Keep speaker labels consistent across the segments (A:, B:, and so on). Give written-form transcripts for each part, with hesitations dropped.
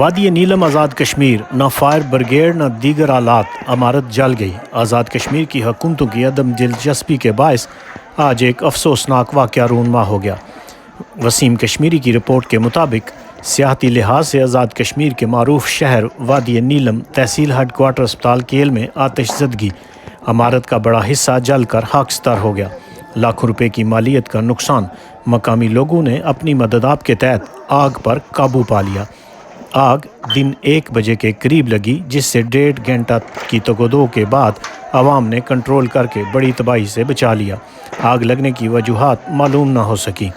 A: وادی نیلم آزاد کشمیر، نہ fire brigade نہ دیگر آلات، عمارت جل گئی۔ آزاد کشمیر کی حکومتوں کی عدم دلچسپی کے باعث آج ایک افسوسناک واقعہ رونما ہو گیا۔ وسیم کشمیری کی رپورٹ کے مطابق سیاحتی لحاظ سے آزاد کشمیر کے معروف شہر وادی نیلم تحصیل ہیڈ کوارٹر اسپتال کیل میں آتش زدگی، عمارت کا بڑا حصہ جل کر خاکستر ہو گیا۔ لاکھوں روپے کی مالیت کا نقصان۔ مقامی لوگوں نے اپنی مدد کے تحت آگ پر قابو پا لیا۔ آگ دن 1 بجے کے قریب لگی، جس سے 1.5 گھنٹہ کی تگودو کے بعد عوام نے کنٹرول کر کے بڑی تباہی سے بچا لیا۔ آگ لگنے کی وجوہات معلوم نہ ہو سکی۔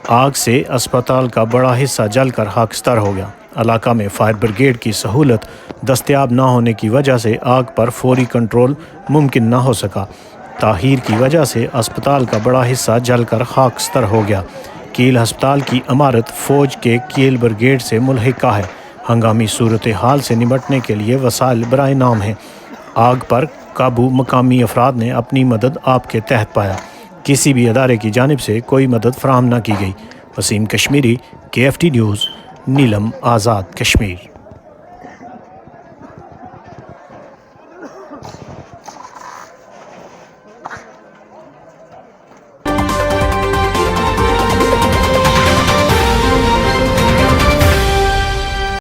A: آگ سے اسپتال کا بڑا حصہ جل کر خاکستر ہو گیا۔ علاقہ میں فائر بریگیڈ کی سہولت دستیاب نہ ہونے کی وجہ سے آگ پر فوری کنٹرول ممکن نہ ہو سکا۔ تاخیر کی وجہ سے اسپتال کا بڑا حصہ جل کر خاکستر ہو گیا۔ کیل ہسپتال کی عمارت فوج کے کیل بریگیڈ سے ملحقہ ہے۔ ہنگامی صورتحال سے نمٹنے کے لیے وسائل برائے نام ہیں۔ آگ پر قابو مقامی افراد نے اپنی مدد آپ کے تحت پایا۔ کسی بھی ادارے کی جانب سے کوئی مدد فراہم نہ کی گئی۔ وسیم کشمیری، KFT نیوز، نیلم، آزاد کشمیر۔